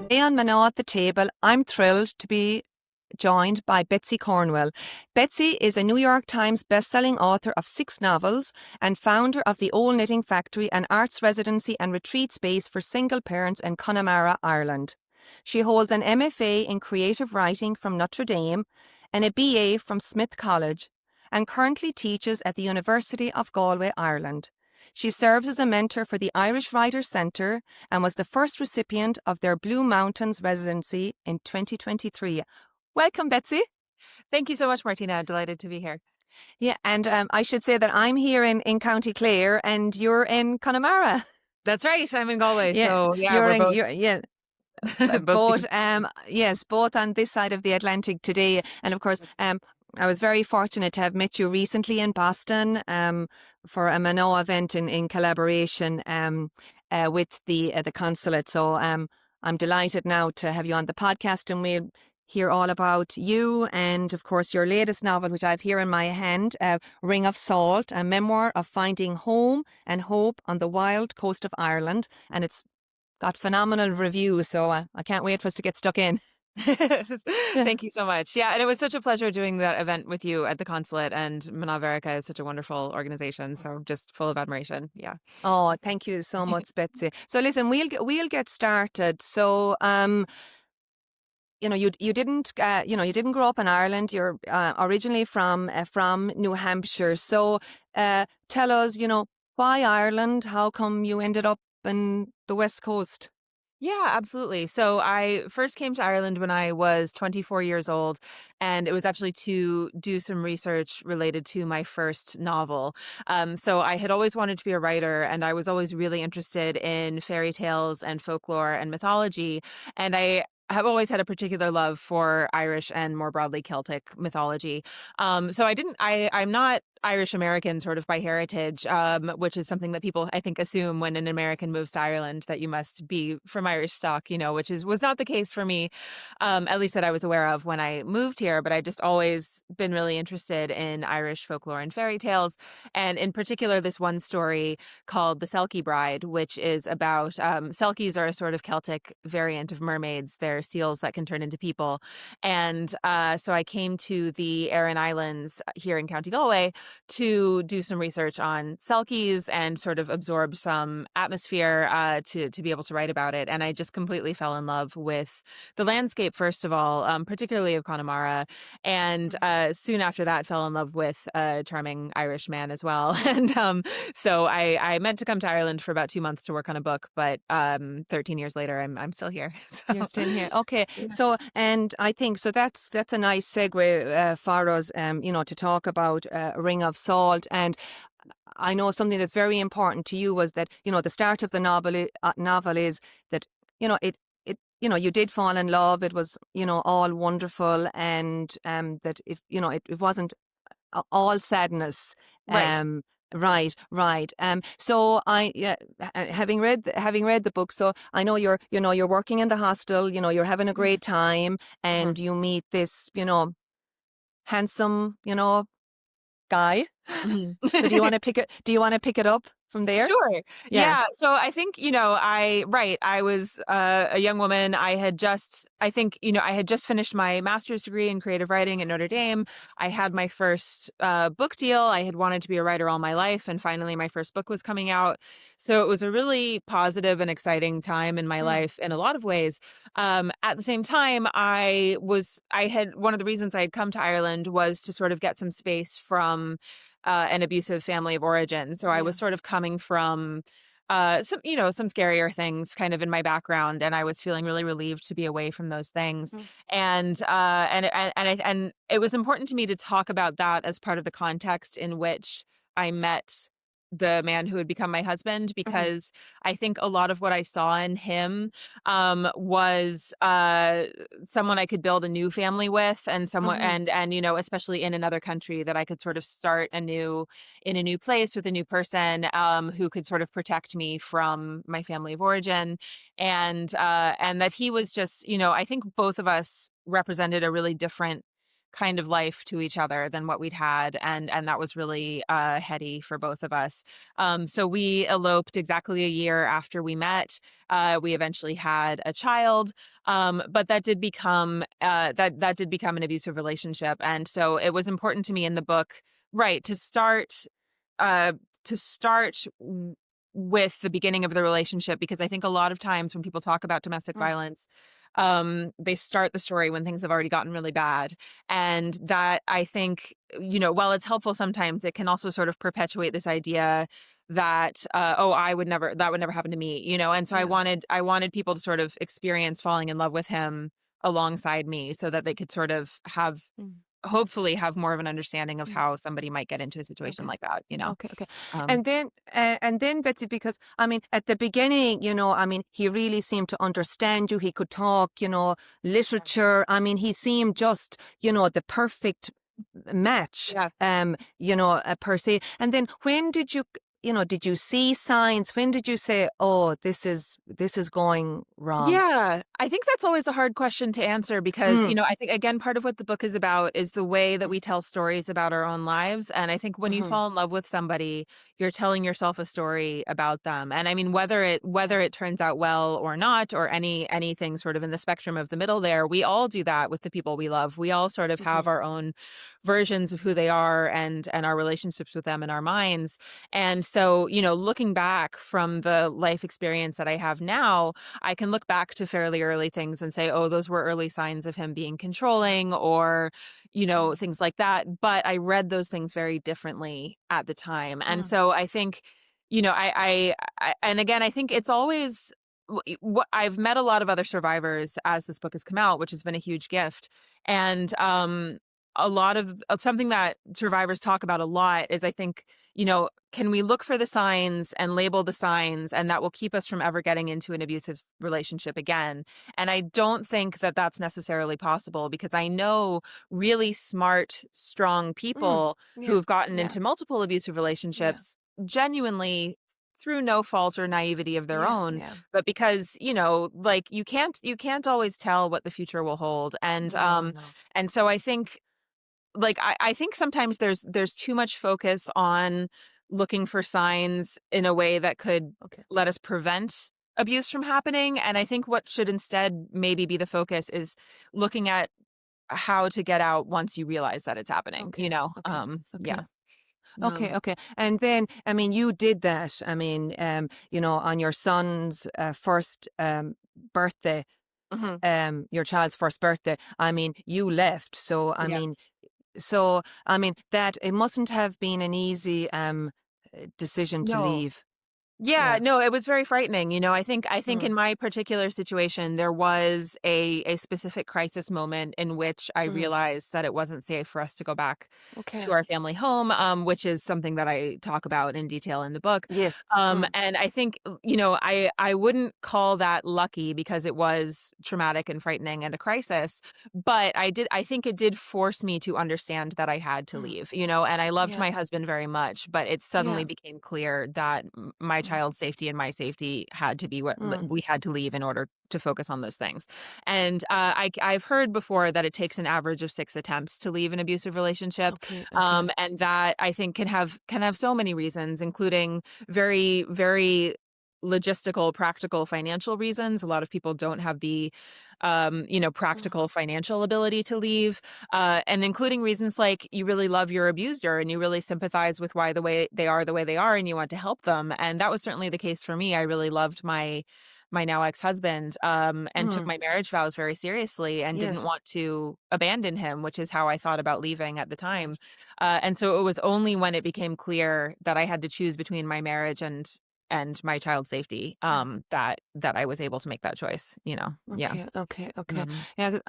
Today on Mano at the Table, I'm thrilled to be joined by Betsy Cornwell. Betsy is a New York Times bestselling author of 6 novels and founder of the Old Knitting Factory, an arts residency and retreat space for single parents in Connemara, Ireland. She holds an MFA in creative writing from Notre Dame and a BA from Smith College, and currently teaches at the University of Galway, Ireland. She serves as a mentor for the Irish Writers Centre and was the first recipient of their Blue Mountains residency in 2023. Welcome, Betsy. Thank you so much, Martina. Delighted to be here. Yeah, and I should say that I'm here in County Clare and you're in Connemara. That's right. I'm in Galway. Yeah, So yeah, we're both both both speaking. yes, both on this side of the Atlantic today. And of course, I was very fortunate to have met you recently in Boston for a Mano event in collaboration with the consulate. So I'm delighted now to have you on the podcast, and we'll hear all about you and, of course, your latest novel, which I've here in my hand, Ring of Salt, a memoir of finding home and hope on the wild coast of Ireland. And it's got phenomenal reviews, so I can't wait for us to get stuck in. Thank you so much. Yeah, and it was such a pleasure doing that event with you at the consulate. And Manaverica is such a wonderful organization. So just full of admiration. Yeah. Oh, thank you so much, Betsy. So listen, we'll get started. So you didn't you didn't grow up in Ireland. You're originally from New Hampshire. So tell us, why Ireland? How come you ended up in the West Coast? Yeah, absolutely. So I first came to Ireland when I was 24 years old, and it was actually to do some research related to my first novel. So I had always wanted to be a writer, and I was always really interested in fairy tales and folklore and mythology. And I have always had a particular love for Irish and more broadly Celtic mythology. So I'm not Irish American sort of by heritage, which is something that people I think assume when an American moves to Ireland that you must be from Irish stock, which was not the case for me, at least that I was aware of when I moved here. But I just always been really interested in Irish folklore and fairy tales, and in particular this one story called The Selkie Bride, which is about Selkies are a sort of Celtic variant of mermaids. They're seals that can turn into people, and so I came to the Aran Islands here in County Galway to do some research on Selkies and sort of absorb some atmosphere to be able to write about it. And I just completely fell in love with the landscape, first of all, particularly of Connemara. And soon after that, fell in love with a charming Irish man as well. And so I meant to come to Ireland for about 2 months to work on a book, but 13 years later, I'm still here. So. You're still here. Okay. Yeah. So, and I think, so that's a nice segue for us, to talk about Ring of Salt. And I know something that's very important to you was that, the start of the novel is that, you did fall in love. It was, all wonderful, and that it wasn't all sadness. Right. Right. So having read the book, so I know you're working in the hostel. You're having a great time, Mhm. and you meet this, handsome, guy. Mhm. So do you want to pick it? Do you want to pick it up from there? Sure. Yeah. Yeah. So I think, I was a young woman. I had just finished my master's degree in creative writing at Notre Dame. I had my first book deal. I had wanted to be a writer all my life. And finally, my first book was coming out. So it was a really positive and exciting time in my Mm. life in a lot of ways. At the same time, one of the reasons I had come to Ireland was to sort of get some space from an abusive family of origin. So I Yeah. was sort of coming from some scarier things kind of in my background, and I was feeling really relieved to be away from those things. Mm. And it was important to me to talk about that as part of the context in which I met the man who would become my husband, Mhm. because I think a lot of what I saw in him was someone I could build a new family with, and someone Mhm. and especially in another country, that I could sort of start in a new place with a new person who could sort of protect me from my family of origin, and that he was just, I think both of us represented a really different kind of life to each other than what we'd had, and that was really heady for both of us. So we eloped exactly a year after we met. We eventually had a child, but that did become an abusive relationship, and so it was important to me in the book, right, uh, to start with the beginning of the relationship, because I think a lot of times when people talk about domestic Mm, violence, they start the story when things have already gotten really bad. And that, I think, while it's helpful sometimes, it can also sort of perpetuate this idea that, oh, that would never happen to me, And so yeah. I wanted people to sort of experience falling in love with him alongside me, so that they could sort of Mm, hopefully have more of an understanding of mm. how somebody might get into a situation Okay. like that. Okay, okay. Um, And then Betsy, because I mean, at the beginning, I mean, he really seemed to understand you. He could talk, literature. I mean, he seemed just, the perfect match, yeah. per se. And then when did did you see signs? When did you say, "Oh, this is going wrong"? Yeah, I think that's always a hard question to answer because, Mm, I think, again, part of what the book is about is the way that mm, we tell stories about our own lives. And I think when you mhm, fall in love with somebody, you're telling yourself a story about them. And I mean, whether it turns out well or not, or anything sort of in the spectrum of the middle there, we all do that with the people we love. We all sort of have mhm, our own versions of who they are, and our relationships with them in our minds. And so, looking back from the life experience that I have now, I can look back to fairly early things and say, oh, those were early signs of him being controlling, or, mm, things like that. But I read those things very differently at the time. And mm, so I think, and again, I think it's always what I've met a lot of other survivors as this book has come out, which has been a huge gift. And a lot of something that survivors talk about a lot is, I think, can we look for the signs and label the signs, and that will keep us from ever getting into an abusive relationship again? And I don't think that that's necessarily possible, because I know really smart, strong mm. people who Yeah, have gotten yeah, into multiple abusive yeah, relationships genuinely through no fault or naivety of their yeah, own, yeah. but because, like, you can't always tell what the future will hold. And No, no. and so I think, like, I think sometimes there's too much focus on looking for signs in a way that could Okay, let us prevent abuse from happening. And I think what should instead maybe be the focus is looking at how to get out once you realize that it's happening, okay, okay, yeah. okay. Okay, okay. And then, I mean, you did that. I mean, on your son's first birthday, Mhm. your child's first birthday, I mean, you left. Yeah. So, I mean, that it mustn't have been an easy decision to No. leave. Yeah, Yeah. no, it was very frightening. I think Mm, in my particular situation, there was a specific crisis moment in which I mm. realized that it wasn't safe for us to go back to Okay. our family home, which is something that I talk about in detail in the book. Yes. Mm, And I think, I wouldn't call that lucky, because it was traumatic and frightening and a crisis, but I think it did force me to understand that I had to mm. leave, and I loved Yeah. my husband very much, but it suddenly Yeah. became clear that my Mm, child's safety and my safety had to be what mm. we had to leave in order to focus on those things. And I've heard before that it takes an average of 6 attempts to leave an abusive relationship, Okay. Okay. and that, I think, can have so many reasons, including very, very logistical, practical, financial reasons. A lot of people don't have the, Mm, practical financial ability to leave, and including reasons like you really love your abuser and you really sympathize with why the way they are, and you want to help them. And that was certainly the case for me. I really loved my now ex-husband, and took mm. my marriage vows very seriously, and didn't Yes. want to abandon him, which is how I thought about leaving at the Right. time. And so it was only when it became clear that I had to choose between my marriage and my child's safety, Mm. that I was able to make that choice. Yeah. Okay, okay, okay. Mhm. Yeah,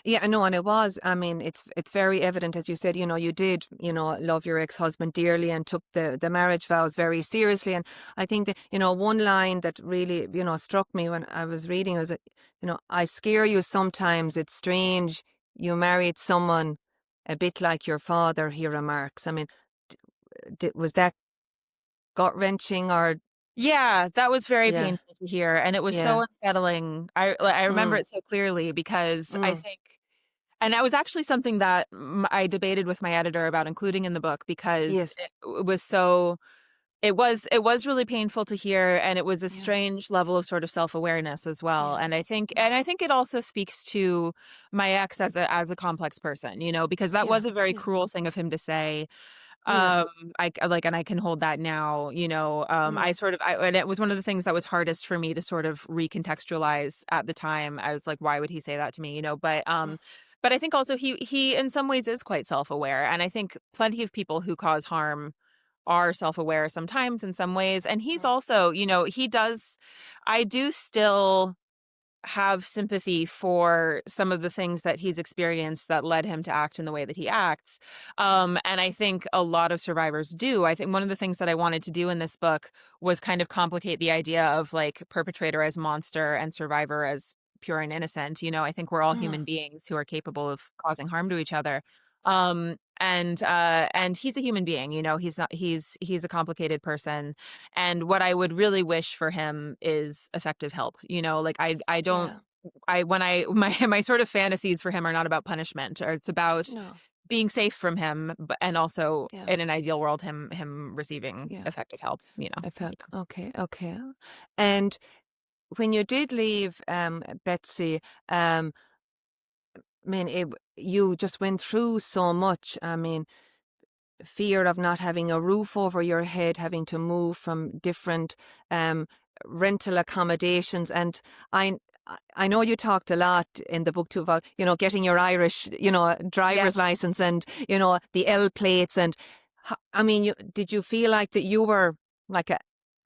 yeah, I know, and it was. I mean, it's very evident, as you said. You did, love your ex-husband dearly and took the marriage vows very seriously. And I think that one line that really struck me when I was reading was that I scare you sometimes. It's strange you married someone a bit like your father. He remarks. I mean, was that gut wrenching or Yeah, that was very yeah, painful to hear, and it was so yeah, unsettling. I remember mm, it so clearly, because I mm, think And that was actually something that I debated with my editor about including in the book because Yes. it was so it was really painful to hear, and it was a Yeah. strange level of sort of self-awareness as well. Yeah. And I think it also speaks to my ex as a complex person, because that Yeah. was a very Yeah. cruel thing of him to say. Yeah. Um, and I can hold that now, Mm. and it was one of the things that was hardest for me to sort of recontextualize at the time. I was like, why would he say that to me, Mm. but I think also he in some ways is quite self-aware, and I think plenty of people who cause harm are self-aware sometimes in some ways. And he's Mm. also, I do still have sympathy for some of the things that he's experienced that led him to act in the way that he acts. And I think a lot of survivors do. I think one of the things that I wanted to do in this book was kind of complicate the idea of like perpetrator as monster and survivor as pure and innocent. I think we're all Mm. human beings who are capable of causing harm to each other. And he's a human being, he's not he's a complicated person. And what I would really wish for him is effective help. Like I don't Yeah. I when I my sort of fantasies for him are not about punishment, or it's about No. being safe from him, but and also Yeah. in an ideal world him receiving Yeah. effective help. I felt okay. Okay. And when you did leave, Betsy, I mean, you just went through so much. I mean, fear of not having a roof over your head, having to move from different um, rental accommodations. And I I know you talked a lot in the book too about, getting your Irish, driver's Yes, license and, the L plates. And I mean, did you feel like that you were like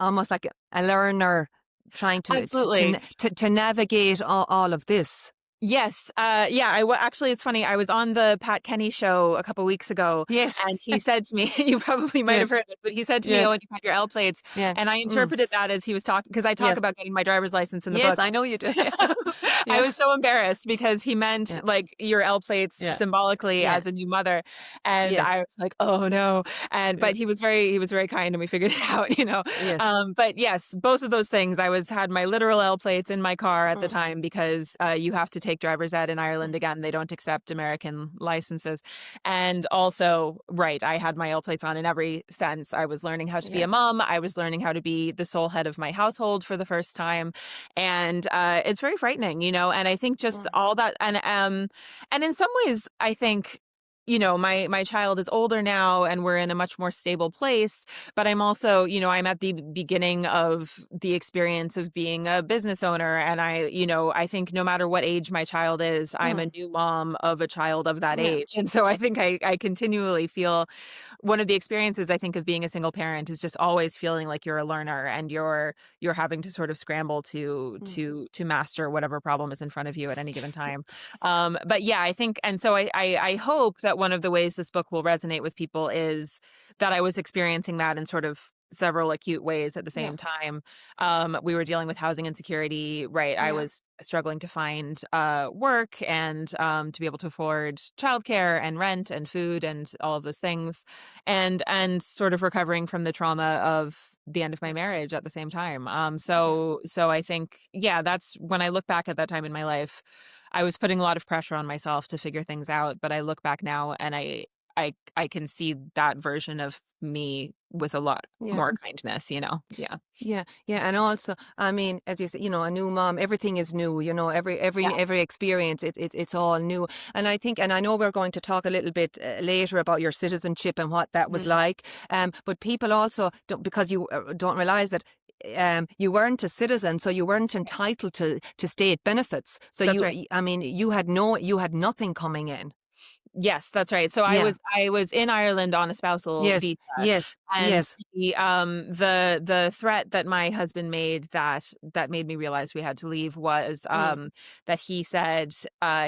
almost like a learner trying absolutely. to navigate all of this? Yes. Yeah. Actually, it's funny. I was on the Pat Kenny show a couple weeks ago, Yes. and he said to me, you probably might have Yes. heard this, but he said to me, "Oh, Yes. and you had your L plates," Yeah. and I Mm. interpreted that as he was talking because I talk Yes. about getting my driver's license in the Yes, book. I know you do. Yeah. I Yeah. was so embarrassed because he meant Yeah. like your L plates Yeah. symbolically Yeah. as a new mother, and Yes. I was like, "Oh no!" Yeah. But he was very kind, and we figured it out. Yes. But yes, both of those things. I had my literal L plates in my car at the Mm. time because you have to take driver's ed in Ireland Mm. again. They don't accept American licenses. And also, right, I had my L plates on in every sense. I was learning how to be Yeah. a mom. I was learning how to be the sole head of my household for the first time. And it's very frightening. And I think just Mm. all that, and in some ways, I think, my child is older now and we're in a much more stable place, but I'm also, I'm at the beginning of the experience of being a business owner. And I think no matter what age my child is, I'm a Mm. new mom of a child of that Yeah. age. And so I think I continually feel one of the experiences I think of being a single parent is just always feeling like you're a learner and you're having to sort of scramble to Mm. to master whatever problem is in front of you at any given time. But yeah, I think, and so I hope that one of the ways this book will resonate with people is that I was experiencing that in sort of several acute ways at the Yeah. same time. We were dealing with housing insecurity, right? I Yeah. was struggling to find work and to be able to afford childcare and rent and food and all of those things, and sort of recovering from the trauma of the end of my Yeah. marriage at the same time. Yeah. So I think, yeah, that's when I look back at that time in my life, I was putting a lot of pressure on myself to figure things out, but I look back now and I can see that version of me with a lot Yeah. more kindness. Yeah. Yeah, yeah, and also, I mean, as you say, a new mom, everything is new. Every Yeah. every experience, it's all new. And I think, and I know we're going to talk a little bit later about your citizenship and what that was Mhm. like. But people also don't, because you don't realize that. You weren't a citizen, so you weren't entitled to state benefits. So That's right. I mean, you had nothing coming in. Yes, that's right. So I Yeah. was I was in Ireland on a spousal Yes. visa, Yes. and Yes. the threat that my husband made that made me realize we had to leave was Mm. that he said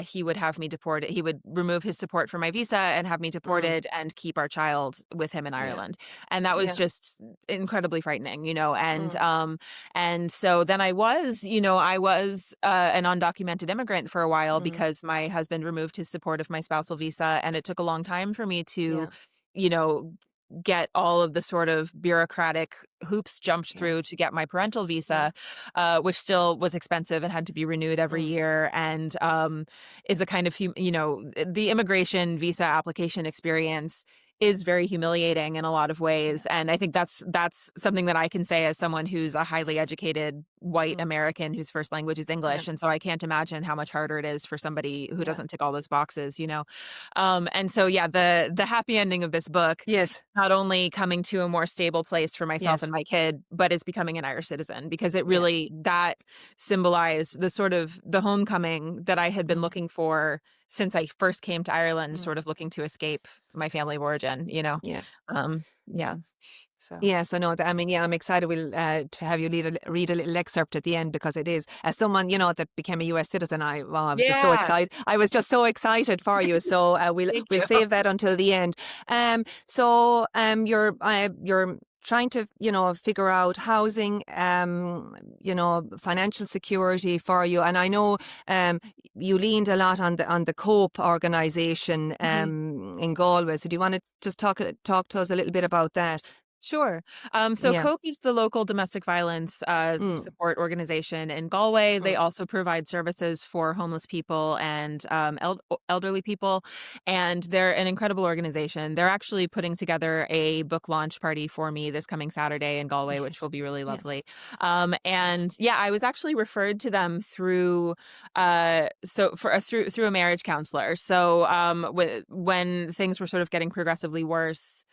he would have me deported. He would remove his support for my visa and have me Mm. deported and keep our child with him in Yeah. Ireland. And that was Yeah. just incredibly frightening. Mm. And so then I was an undocumented immigrant for a while Mm. because my husband removed his support of my spousal visa, and it took a long time for me to, Yeah. you know, get all of the sort of bureaucratic hoops jumped Yeah. through to get my parental Yeah. visa, which still was expensive and had to be renewed every Mm. year, and is a kind of the immigration visa application experience is very humiliating in a lot of Yeah. ways. And I think that's something that I can say as someone who's a highly educated white Mm. American whose first language is Yeah. English. And so I can't imagine how much harder it is for somebody who Yeah. doesn't tick all those boxes. And so yeah, the happy ending of this book, Yes. not only coming to a more stable place for myself and Yes. my kid, but is becoming an Irish citizen, because it Yeah. really that symbolized the sort of the homecoming that I had been Mm. looking for since I first came to Ireland, Mm. sort of looking to escape my family of origin. Yeah. Yeah. So Yes, I know that. I mean, yeah, I'm excited. We'll to have you read a little excerpt at the end, because it is, as someone that became a U.S. citizen. I was just so yeah. excited. I was just so excited for you. So Thank we'll you. save that until the end. You're trying to figure out housing, financial security for you, and I know you leaned a lot on the COPE organisation Mhm. in Galway. So do you want to just talk to us a little bit about that? Sure. So Yeah. COPE is the local domestic violence Mm. support organization in Galway. They Mm. also provide services for homeless people and elderly people. And they're an incredible organization. They're actually putting together a book launch party for me this coming Saturday in Galway, which will Yes. be really Yeah. lovely. And yeah, I was actually referred to them through through a marriage counselor. So when things were sort of getting progressively worse,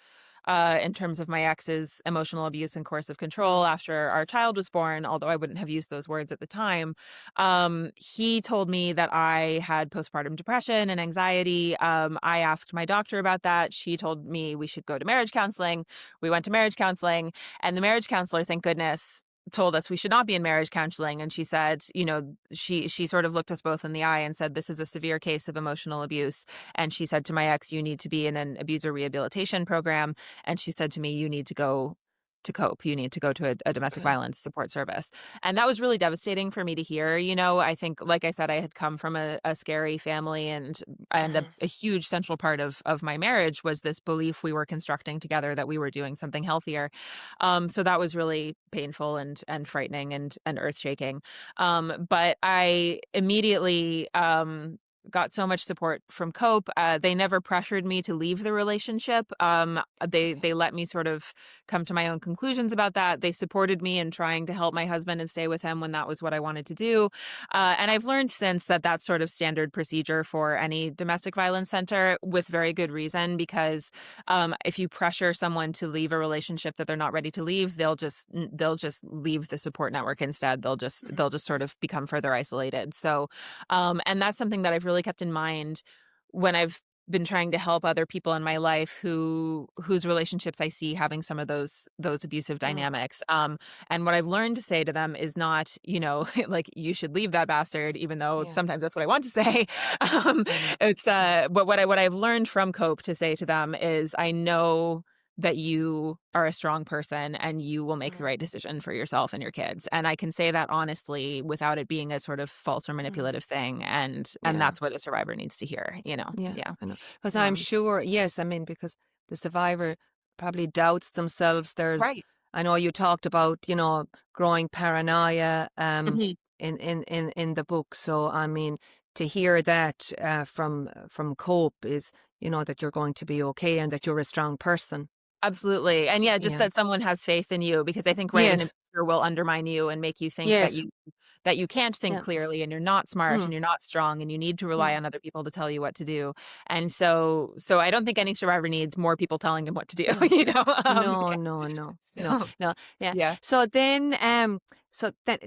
in terms of my ex's emotional abuse and coercive Mm. control after our child was born, although I wouldn't have used those words at the time. He told me that I had postpartum depression and anxiety. I asked my doctor about that. She told me we should go to marriage counseling. We went to marriage counseling, and the marriage counselor, thank goodness, told us we should not be in marriage counseling. And she said, she sort of looked us both in the eye and said, this is a severe case of emotional abuse. And she said to my ex, you need to be in an abuser rehabilitation program. And she said to me, you need to go to COPE. You need to go to a domestic Okay. violence support service. And that was really devastating for me to hear. I think, like I said, I had come from a scary family, and Mhm. a huge central part of my marriage was this belief we were constructing together that we were doing something healthier. So that was really painful and frightening and earth shaking. But I immediately got so much support from COPE. They never pressured me to leave the relationship. They let me sort of come to my own conclusions about that. They supported me in trying to help my husband and stay with him when that was what I wanted to do. And I've learned since that that's sort of standard procedure for any domestic violence center, with very good reason, because if you pressure someone to leave a relationship that they're not ready to leave, they'll just leave the support network instead. They'll just sort of become further isolated. So and that's something that I've really kept in mind when I've been trying to help other people in my life whose relationships I see having some of those abusive Mm. dynamics. And what I've learned to say to them is not, like, you should leave that bastard, even though Yeah. sometimes that's what I want to say. um, I know. but what I've learned from COPE to say to them is, I know that you are a strong person and you will make the Mm. right decision for yourself and your kids. And I can say that honestly without it being a sort of false or Mm. manipulative thing. And Yeah. that's what a survivor needs to hear. Yeah. Yeah. I know. Because I'm Um, sure. Yes. I mean, because the survivor probably doubts themselves. right. I know you talked about growing paranoia Mhm. in the book. So I mean, to hear that from Cope is that you're going to be okay and that you're a strong person. Absolutely. And yeah, just Yeah. that someone has faith in you, because I think, right, an Yes. abuser will undermine you and make you think that Yes. you can't think Yeah. clearly, and you're not smart and Mm. you're not strong and you need to rely Mm. on other people to tell you what to do. And so I don't think any survivor needs more people telling them what to do, No. you know? No, Yeah. no, no, no, So no. Yeah. yeah. So then,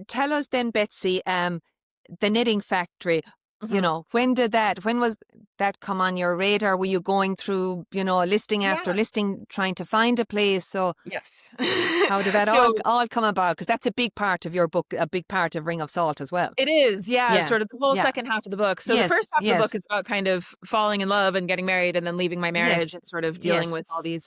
tell us then, Betsy, the knitting factory. Mhm. When was that come on your radar? Were you going through, listing after Yeah. listing, trying to find a place? So Yes. how did that all So all come about? Because that's a big part of your book, a big part of Ring of Salt as well. it is, yeah, Yeah. sort of the whole Yeah. second half of the book. So the Yes. first half of the book Yes. is about kind of falling in love and getting married and then leaving my marriage Yes. and sort of dealing Yes. with all these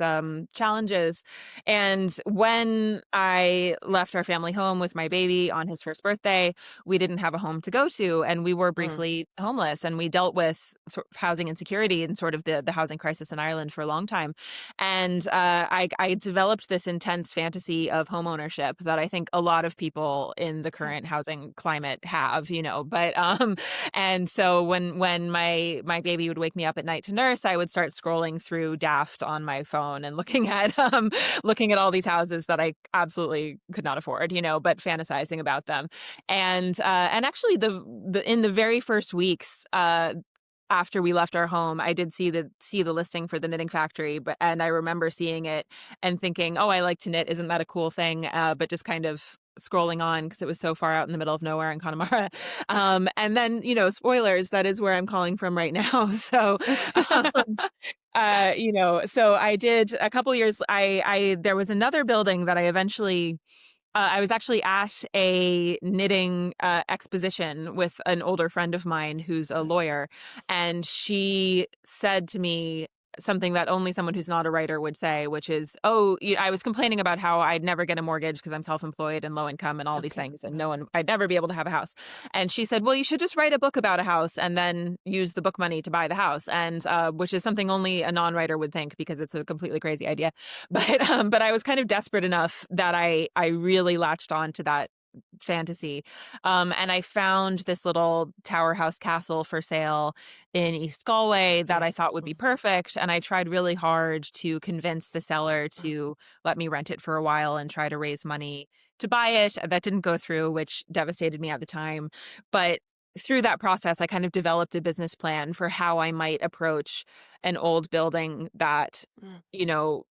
challenges. And when I left our family home with my baby on his first birthday, we didn't have a home to go to, and we were Mm. briefly homeless, and we dealt with sort of housing insecurity and sort of the housing crisis in Ireland for a long time. And I developed this intense fantasy of homeownership that I think a lot of people in the Yeah. current housing climate have, but and so when my baby would wake me up at night to nurse, I would start scrolling through Daft on my phone and looking at all these houses that I absolutely could not afford, but fantasizing about them. And actually the in the very first weeks after we left our home, I did see the listing for the knitting factory, and I remember seeing it and thinking, "Oh, I like to knit. Isn't that a cool thing?" But just kind of scrolling on because it was so far out in the middle of nowhere in Connemara. And then, spoilers, that is where I'm calling from right now. So, Okay. so I did a couple years. I there was another building that I eventually I was actually at a knitting exposition with an older friend of mine who's a lawyer, and she said to me something that only someone who's not a writer would say, which is, "Oh, I was complaining about how I'd never get a mortgage because I'm self-employed and low income and all these Okay. things, and I'd never be able to have a house." And she said, "Well, you should just write a book about a house and then use the book money to buy the house," and which is something only a non-writer would think because it's a completely crazy idea. But I was kind of desperate enough that I really latched on to that fantasy. And I found this little tower house castle for sale in East Galway that I Yes. thought would be perfect. And I tried really hard to convince the seller to let me rent it for a while and try to raise money to buy it. That didn't go through, which devastated me at the time. But through that process, I kind of developed a business plan for how I might approach an old building that, Mm. you know,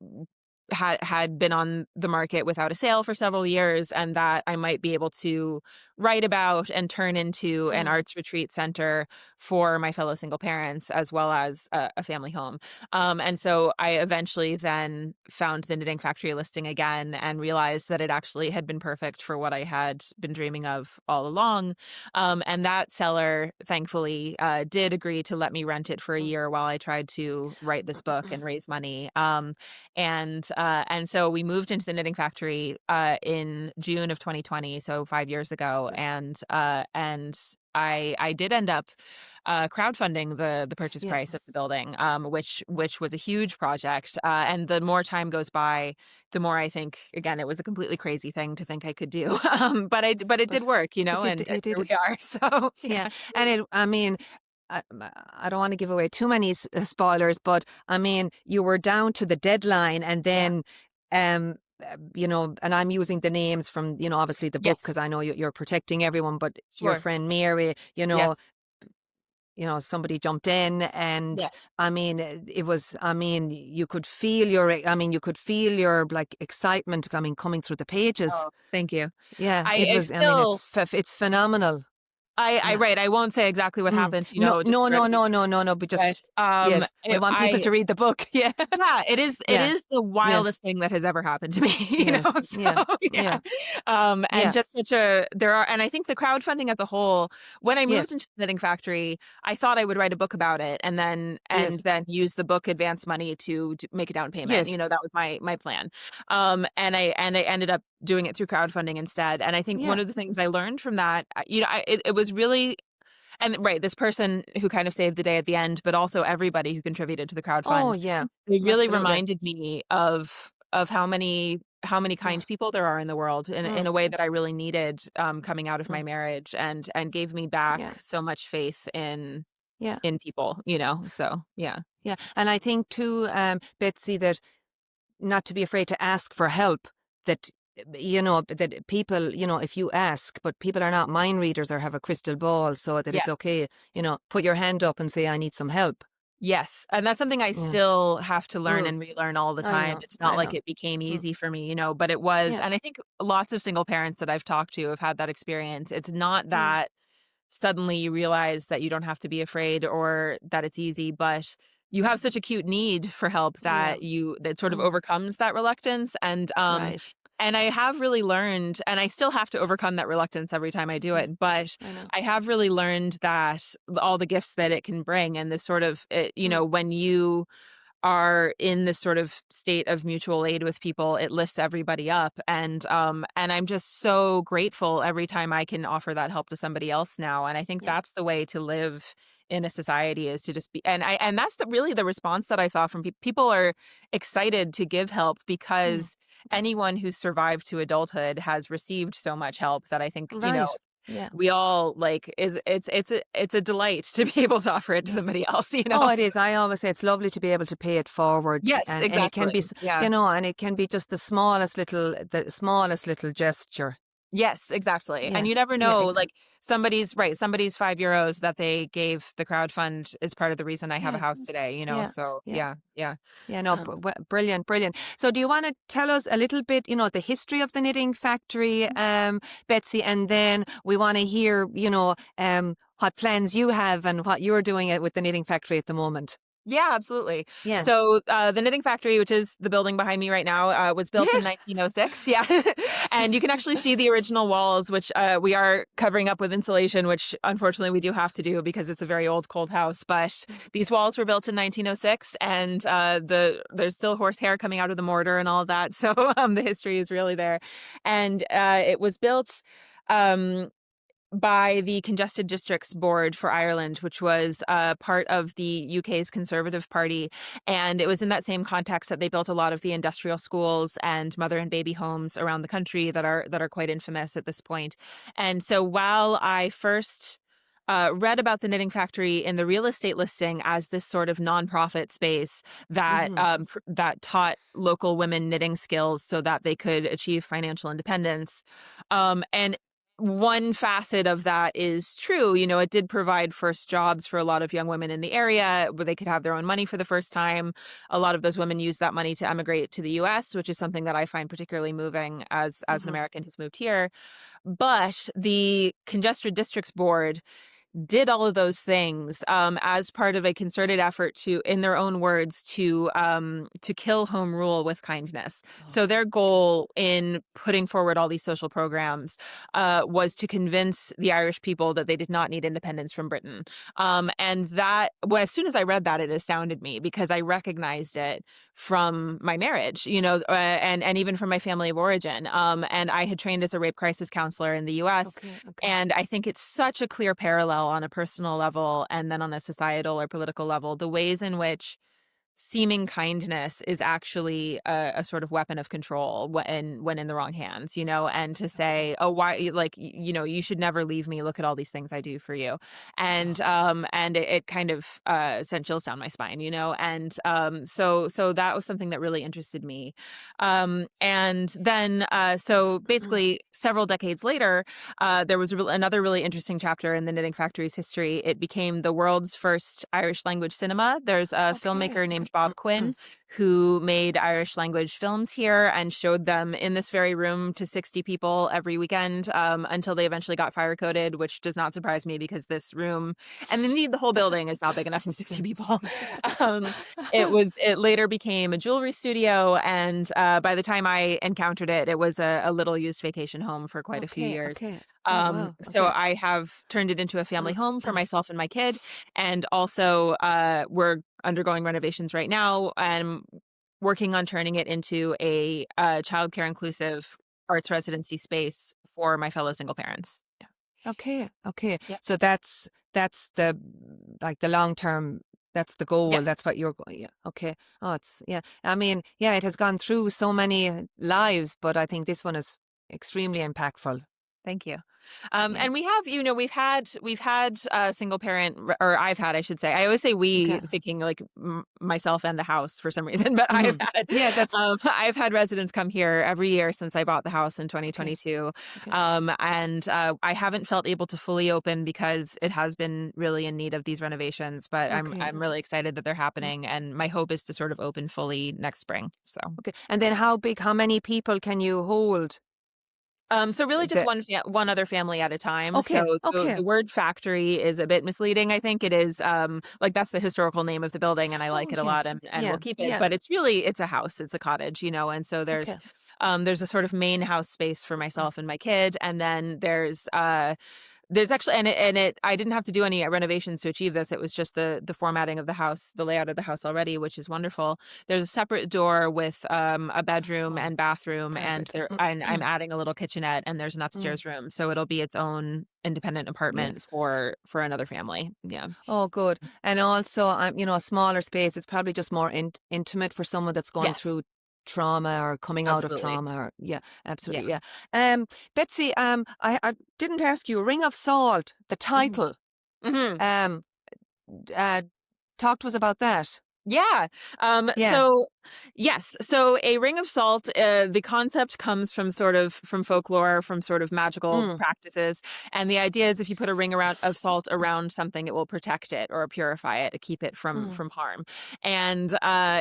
had been on the market without a sale for several years, and that I might be able to write about and turn into an Mm. arts retreat center for my fellow single parents as well as a family home. And so I eventually then found the Knitting Factory listing again and realized that it actually had been perfect for what I had been dreaming of all along. And that seller, thankfully, did agree to let me rent it for a Mm. year while I tried to write this book and raise money. And so we moved into the Knitting Factory in June of 2020, so 5 years ago, and I did end up crowdfunding the purchase Yeah. price of the building, which was a huge project. And the more time goes by, the more I think, again, it was a completely crazy thing to think I could do. But it did But work, but and you here did it. we are. So Yeah. yeah. And I mean, I don't want to give away too many spoilers, but I mean, you were down to the deadline, and Yeah. then, and I'm using the names from, obviously the book because Yes. I know you're protecting everyone, but your Sure. friend Mary, Yes. somebody jumped in, and Yes. I mean, it was, I mean, you could feel your like excitement, I mean, coming through the pages. Oh, thank you. Yeah, I, it I was, I mean, still it's phenomenal. I Yeah. right, I won't say exactly what Mm. happened, No, just no, for no, everybody, no, no, no, no, but but, just, yes, we want people I to read the book. Yeah. yeah, it Yeah. is the Yes. wildest thing that has ever happened to me, Yes. so Yeah. yeah. Yeah. And Yeah. just such a there are and I think the crowdfunding as a whole, when I Yeah. moved into the Knitting Factory, I thought I would write a book about it Yes. and then use the book advance money to make a down payment, Yes. that was my plan. And I ended up doing it through crowdfunding instead, and I think one Yeah. of the things I learned from that, it was really and right, this person who kind of saved the day at the end, but also everybody who contributed to the Oh, crowdfund, yeah. they really Absolutely. reminded me of how many Mm. kind people there are in the world in Mm. a way that I really needed coming out of my Mm. marriage, and gave me Yeah. back so much faith Yeah. in people, so yeah. Yeah. And I think too, Betsy, that not to be afraid to ask for help, that, that people, if you ask, but people are not mind readers or have a crystal ball, so that it's Yes. okay, put your hand up and say, I need some help. Yes, and that's something I Yeah. still have to learn Mm. and relearn all the I time. know. It's not I like know. it became Mm. easy for me, but it was, Yeah. and I think lots of single parents that I've talked to have had that experience. It's not Mm. that suddenly you realize that you don't have to be afraid or that it's easy, but you have such acute need for help Yeah. that sort of Mm. overcomes that reluctance. Right. And I have really learned, and I still have to overcome that reluctance every time I do Mm. it, but I know. I have really learned that all the gifts that it can bring, and this sort of, Mm. when you are in this sort of state of mutual aid with people, it lifts everybody up. And I'm just so grateful every time I can offer that help to somebody else now. And I think Yeah. that's the way to live in a society, is to just be, and that's really the response that I saw from people. People are excited to give help Mm. because Okay. anyone who's survived to adulthood has received so much help that I think, Right. Yeah. we all like, it's a delight to be able to offer it to Yeah. somebody else, you Oh, know. it is. I always say it's lovely to be able to pay it forward, Yes, and it can exactly. be, Yeah. and it can be just the smallest little gesture. Yes, exactly. And Yeah. you never Yeah. know, like, somebody's €5 that they gave the crowd fund is part of the reason I have a Yeah. house today, Yeah. So Yeah. yeah, yeah. Yeah, no, Um, brilliant, brilliant. So, do you want to tell us a little bit, the history of the knitting factory, Betsy, and then we want to hear, what plans you have and what you're doing with the knitting factory at the moment. Yeah, absolutely. Yeah. So, the Knitting Factory, which is the building behind me right now, was built in Yes. 1906. Yeah. And you can actually see the original walls, which we are covering up with insulation, which unfortunately we do have to do because it's a very old, cold house. But these walls were built in 1906, and there's still horsehair coming out of the mortar and all of that. So the history is really there. And it was built. Um, by the Congested Districts Board for Ireland, which was part of the UK's Conservative Party. And it was in that same context that they built a lot of the industrial schools and mother and baby homes around the country that are quite infamous at this point. And so while I first read about the Knitting Factory in the real estate listing as this sort of nonprofit space that Mm-hmm. that taught local women knitting skills so that they could achieve financial independence, and one facet of that is true. It did provide first jobs for a lot of young women in the area where they could have their own money for the first time. A lot of those women used that money to emigrate to the US, which is something that I find particularly moving as an Mm-hmm. American who's moved here. But the Congested Districts Board did all of those things as part of a concerted effort to, in their own words, to kill home rule with kindness. So Okay. their goal in putting forward all these social programs was to convince the Irish people that they did not need independence from Britain. And that, well, as soon as I read that, it astounded me because I recognized it from my marriage, and even from my family of origin. And I had trained as a rape crisis counselor in the U.S. Okay. Okay. And I think it's such a clear parallel on a personal level and then on a societal or political level, the ways in which seeming kindness is actually a sort of weapon of control when in the wrong hands, and to Okay. say, oh, why, like, you should never leave me, look at all these things I do for you. Oh. And it kind of sent chills down my spine, and so that was something that really interested me. And then so basically several decades later, there was another really interesting chapter in the Knitting Factory's history. It became the world's first Irish language cinema. There's a Okay. filmmaker Okay. named Bob Quinn who made Irish language films here and showed them in this very room to 60 people every weekend, until they eventually got fire coded, which does not surprise me because this room and indeed the whole building is not big enough for 60 people. um, it later became a jewelry studio, and by the time I encountered it, it was a little used vacation home for quite a few Okay. years. Okay. Oh, wow. So Okay. I have turned it into a family home for myself and my kid, and also we're undergoing renovations right now and working on turning it into a childcare inclusive arts residency space for my fellow single parents. Okay. Okay. Yeah. So that's the like the long term. That's the goal. Yes. That's what you're going. Yeah. Okay. Oh, it's yeah. I mean, yeah. It has gone through so many lives, but I think this one is extremely impactful. Thank you. Yeah. And we have, we've had single parent, or I've had, I should say. I always say we, Okay. thinking like myself and the house for some reason, but I have Hmm. had, Yeah. That's I've had residents come here every year since I bought the house in okay. 2022, Okay. and I haven't felt able to fully open because it has been really in need of these renovations. But I'm Okay. I'm really excited that they're Mm. happening, and my hope is to sort of open fully next spring. So. Okay. And then how big? How many people can you hold? So really just The one other family at a time. okay. So Okay. the word factory is a bit misleading. I think it is like that's the historical name of the building, and I Oh like it a yeah. lot, and Yeah. we'll keep it. Yeah. But it's a house, it's a cottage, and so Okay. there's a sort of main house space for myself and my kid, and then there's There's actually, I didn't have to do any renovations to achieve this. It was just the formatting of the house, the layout of the house already, which is wonderful. There's a separate door with a bedroom Oh, and bathroom, and perfect. I'm adding a little kitchenette, and there's an Mm, upstairs room, so it'll be its own independent yeah. apartment for another family. Yeah, Oh, good. And also, a smaller space. It's probably just more intimate for someone that's going yes, through trauma or coming out of absolutely. trauma. Or yeah, Yeah. absolutely. Yeah. Betsy, I didn't ask you. Ring of Salt, the Hmm. title. Hmm. Um, uh, talk to us about that. Yeah. Yeah. So yes. So a ring of salt, the concept comes from from folklore, from sort of magical Mm, practices. And the idea is if you put a ring around of salt around something, it will protect it or purify it, to keep it mm, from harm. And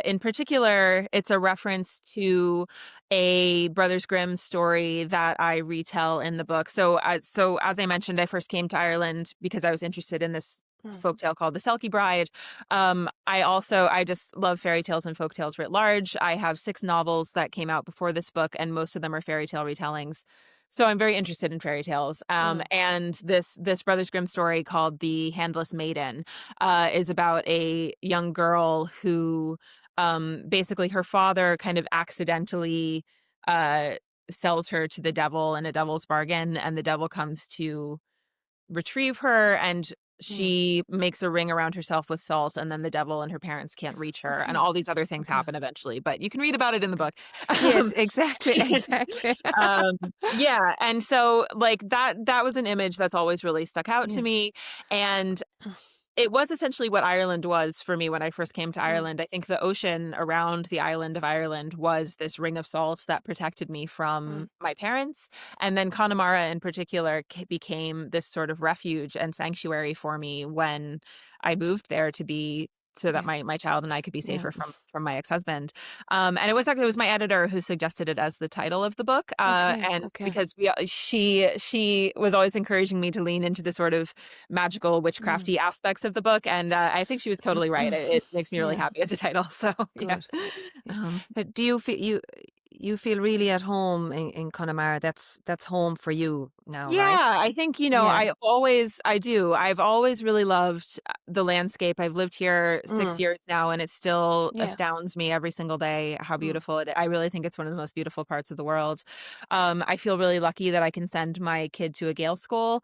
in particular, it's a reference to a Brothers Grimm story that I retell in the book. So as I mentioned, I first came to Ireland because I was interested in this mm, folktale called the Selkie Bride. I just love fairy tales and folk tales writ large. I have 6 novels that came out before this book, and most of them are fairy tale retellings. So I'm very interested in fairy tales. mm, And this Brothers Grimm story called The Handless Maiden is about a young girl who basically her father kind of accidentally uh sells her to the devil in a devil's bargain, and the devil comes to retrieve her, and mm. she makes a ring around herself with salt, and then the devil and her parents can't reach her, and Okay. all these other things Okay. happen eventually, but you can read about it in the book. Yes, um, exactly. Exactly. um, yeah, and so like that was an image that's always really stuck out to Yeah. me, and it was essentially what Ireland was for me when I first came to Mm, Ireland. I think the ocean around the island of Ireland was this ring of salt that protected me mm, from my parents. And then Connemara in particular became this sort of refuge and sanctuary for me when I moved there to be so that yeah. my child and I could be Yeah. safer from my ex-husband. And it was my editor who suggested it as the title of the book. Okay. And Okay. because she was always encouraging me to lean into the sort of magical Mm. witchcrafty aspects of the book, and I think she was totally right. It makes me really Yeah. happy as a title. So yeah. Good. Yeah. Um, Do you feel really at home in Connemara? That's home for you now, right? Yeah, I think, Yeah. I do. I've always really loved the landscape. I've lived here 6 Mm. years now, and it still Yeah. astounds me every single day how Mm. beautiful I really think it's one of the most beautiful parts of the world. I feel really lucky that I can send my kid to a Gael school.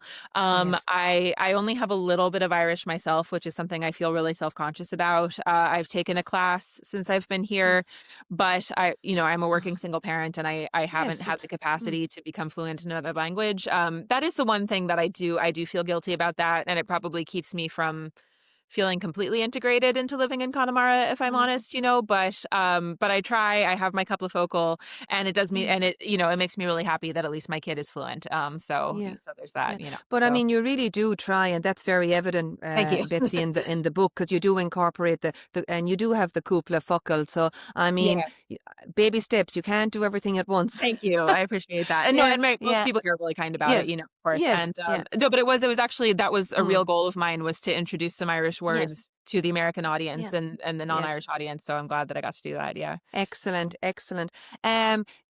Yes. I only have a little bit of Irish myself, which is something I feel really self-conscious about. I've taken a class since I've been Mm. here, but I'm a working single parent, and I haven't Yes. had the It's. Mm. capacity to become fluent in another language. That is the one thing that I do feel guilty about that, and it probably keeps me from feeling completely integrated into living in Connemara, if I'm Mm. honest, but I try. I have my couple of focal, and it does me, Mm. and it makes me really happy that at least my kid is fluent. Yeah. So there's Yeah, that. but I So mean, you really do try, and that's very evident, thank you. Betsy, in the book, because you do incorporate and you do have the couple focal. So I mean, Yeah. baby steps. You can't do everything at once. Thank you. I appreciate that. And no, Yeah, and most yeah, people here are really kind about it, yes, of course. yes, And yeah, no, but it was actually that was a mm, real goal of mine, was to introduce some Irish yes, words to the American yeah, audience and the yes. non-Irish audience. So I'm glad that I got to do that. Yeah. Excellent, excellent.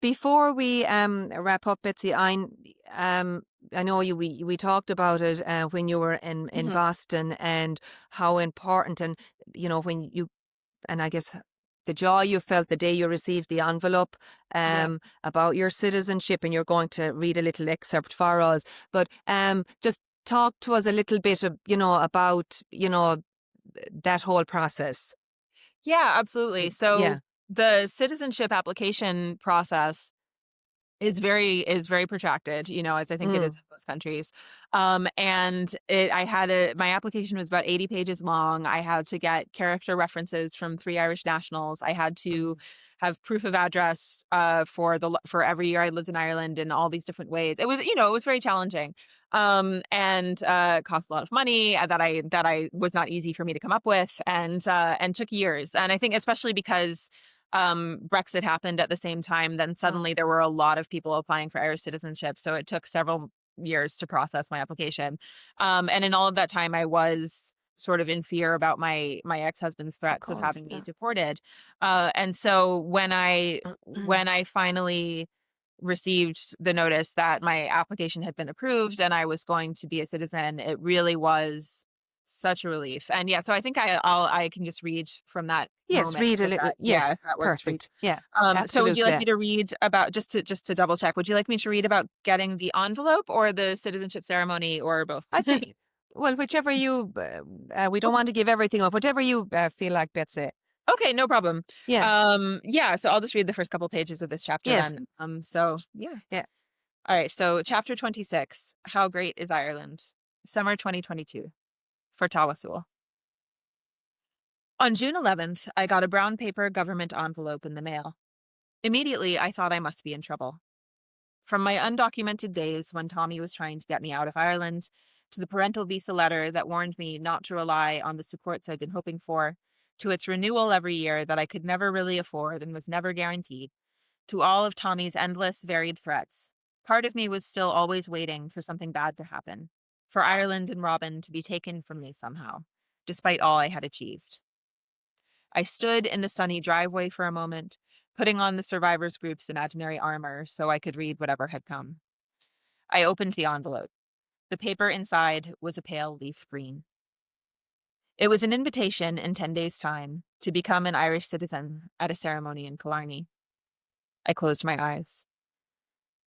Before we wrap up, Betsy, um I know we talked about it when you were in Mhm. Boston, and how important, and when you, and I guess the joy you felt the day you received the envelope Yeah. about your citizenship, and you're going to read a little excerpt for us. But just talk to us a little bit of, about that whole process. Yeah, absolutely. So Yeah. the citizenship application process is very protracted, as I think it is Mm, in most countries. And my application was about 80 pages long. I had to get character references from 3 Irish nationals. I had to mm. have proof of address for every year I lived in Ireland in all these different ways. It was very challenging. And cost a lot of money that I was not easy for me to come up with, and took years. And I think especially because Brexit happened at the same time, then Oh, suddenly there were a lot of people applying for Irish citizenship. So it took several years to process my application. And in all of that time, I was sort of in fear about my ex-husband's of threats of course, having me yeah. deported. And so when I finally received the notice that my application had been approved and I was going to be a citizen, it really was such a relief. And yeah, so I think I can just read from that Yes, moment read a if little. if Yes, that works for you. perfect. Yeah, So would you like absolutely. me to read about just to double check? Would you like me to read about getting the envelope or the citizenship ceremony or both? I think, well, whichever you, we don't Okay. want to give everything up, whatever you feel like, Betsy. Okay, no problem. Yeah, Yeah, so I'll just read the first couple pages of this chapter yes, then. So yeah. yeah. All right, so chapter 26, How Great is Ireland? Summer 2022, for Tawasul. On June 11th, I got a brown paper government envelope in the mail. Immediately, I thought I must be in trouble. From my undocumented days when Tommy was trying to get me out of Ireland, to the parental visa letter that warned me not to rely on the supports I'd been hoping for, to its renewal every year that I could never really afford and was never guaranteed, to all of Tommy's endless, varied threats, part of me was still always waiting for something bad to happen, for Ireland and Robin to be taken from me somehow, despite all I had achieved. I stood in the sunny driveway for a moment, putting on the survivors group's imaginary armor so I could read whatever had come. I opened the envelope. The paper inside was a pale leaf green. It was an invitation in 10 days' time to become an Irish citizen at a ceremony in Killarney. I closed my eyes.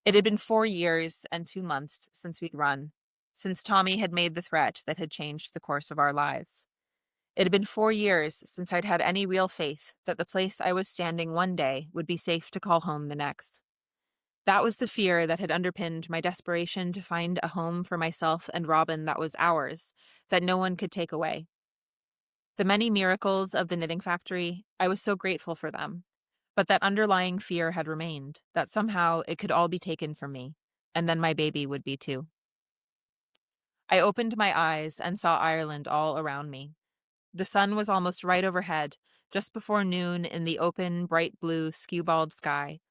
It had been 4 years and 2 months since we'd run, since Tommy had made the threat that had changed the course of our lives. It had been 4 years since I'd had any real faith that the place I was standing one day would be safe to call home the next. That was the fear that had underpinned my desperation to find a home for myself and Robin that was ours, that no one could take away. The many miracles of the knitting factory, I was so grateful for them. But that underlying fear had remained, that somehow it could all be taken from me, and then my baby would be too. I opened my eyes and saw Ireland all around me. The sun was almost right overhead, just before noon in the open, bright blue, skewbald sky,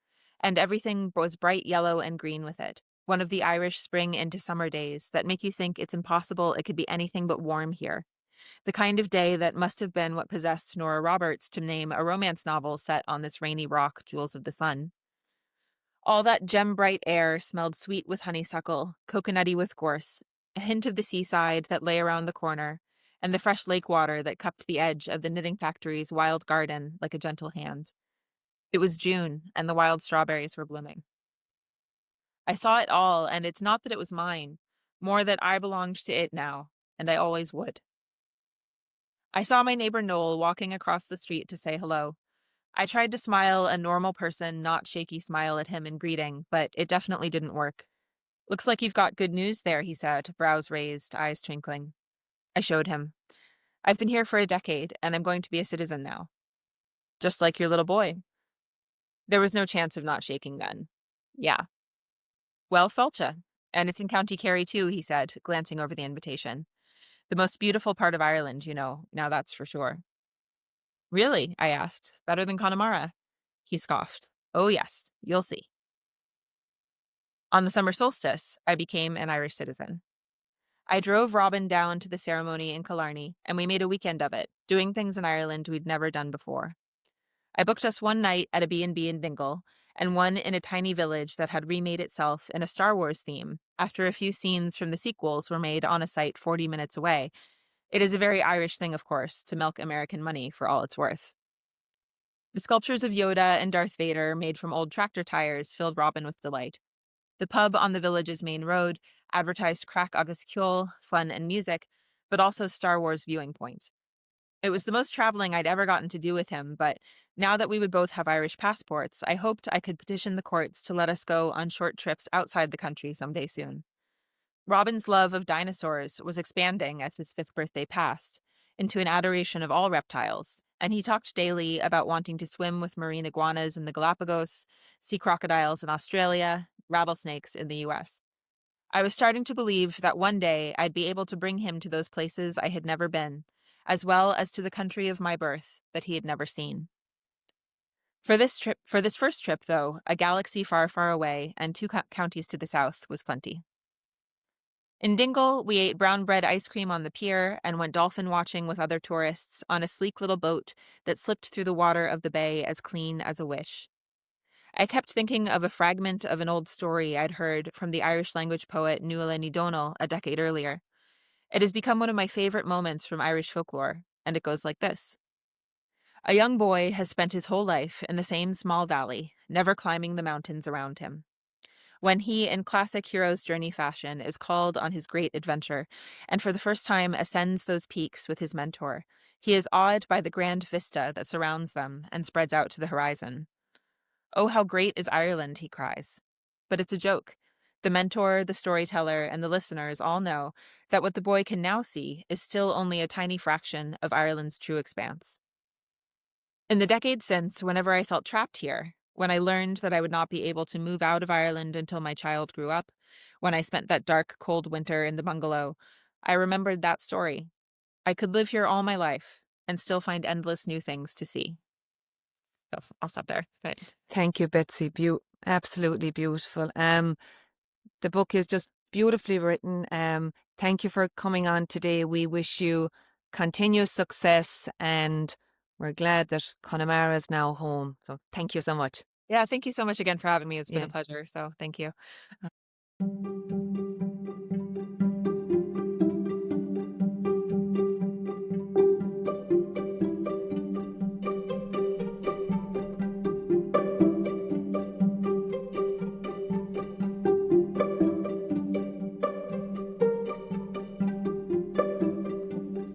and everything was bright yellow and green with it, one of the Irish spring into summer days that make you think it's impossible it could be anything but warm here. The kind of day that must have been what possessed Nora Roberts to name a romance novel set on this rainy rock, Jewels of the Sun. All that gem-bright air smelled sweet with honeysuckle, coconutty with gorse, a hint of the seaside that lay around the corner, and the fresh lake water that cupped the edge of the knitting factory's wild garden like a gentle hand. It was June, and the wild strawberries were blooming. I saw it all, and it's not that it was mine, more that I belonged to it now, and I always would. I saw my neighbor Noel walking across the street to say hello. I tried to smile a normal person, not shaky smile at him in greeting, but it definitely didn't work. Looks like you've got good news there, he said, brows raised, eyes twinkling. I showed him. I've been here for a decade, and I'm going to be a citizen now. Just like your little boy. There was no chance of not shaking then. Yeah. Well, Felcha. And it's in County Kerry too, he said, glancing over the invitation. The most beautiful part of Ireland, now that's for sure. Really? I asked. Better than Connemara? He scoffed. Oh, yes, you'll see. On the summer solstice, I became an Irish citizen. I drove Robin down to the ceremony in Killarney, and we made a weekend of it, doing things in Ireland we'd never done before. I booked us one night at a B&B in Dingle, and one in a tiny village that had remade itself in a Star Wars theme, after a few scenes from the sequels were made on a site 40 minutes away. It is a very Irish thing, of course, to milk American money for all it's worth. The sculptures of Yoda and Darth Vader made from old tractor tires filled Robin with delight. The pub on the village's main road advertised crack agus ceol, fun and music, but also Star Wars viewing points. It was the most traveling I'd ever gotten to do with him, but now that we would both have Irish passports, I hoped I could petition the courts to let us go on short trips outside the country someday soon. Robin's love of dinosaurs was expanding as his 5th birthday passed, into an adoration of all reptiles, and he talked daily about wanting to swim with marine iguanas in the Galapagos, sea crocodiles in Australia, rattlesnakes in the US. I was starting to believe that one day I'd be able to bring him to those places I had never been, as well as to the country of my birth that he had never seen. For this first trip, though, a galaxy far, far away and 2 counties to the south was plenty. In Dingle, we ate brown bread ice cream on the pier and went dolphin watching with other tourists on a sleek little boat that slipped through the water of the bay as clean as a wish. I kept thinking of a fragment of an old story I'd heard from the Irish language poet Nuala Ní Dhomhnaill a decade earlier. It has become one of my favorite moments from Irish folklore, and it goes like this. A young boy has spent his whole life in the same small valley, never climbing the mountains around him. When he, in classic hero's journey fashion, is called on his great adventure, and for the first time ascends those peaks with his mentor, he is awed by the grand vista that surrounds them and spreads out to the horizon. Oh, how great is Ireland, he cries. But it's a joke. The mentor, the storyteller, and the listeners all know that what the boy can now see is still only a tiny fraction of Ireland's true expanse. In the decades since, whenever I felt trapped here, when I learned that I would not be able to move out of Ireland until my child grew up, when I spent that dark, cold winter in the bungalow, I remembered that story. I could live here all my life and still find endless new things to see. So I'll stop there. But Thank you, Betsy. Absolutely beautiful. The book is just beautifully written. Thank you for coming on today. We wish you continuous success, and we're glad that Connemara is now home. So thank you so much. yeah, thank you so much again for having me. It's been a Yeah. pleasure. So thank you.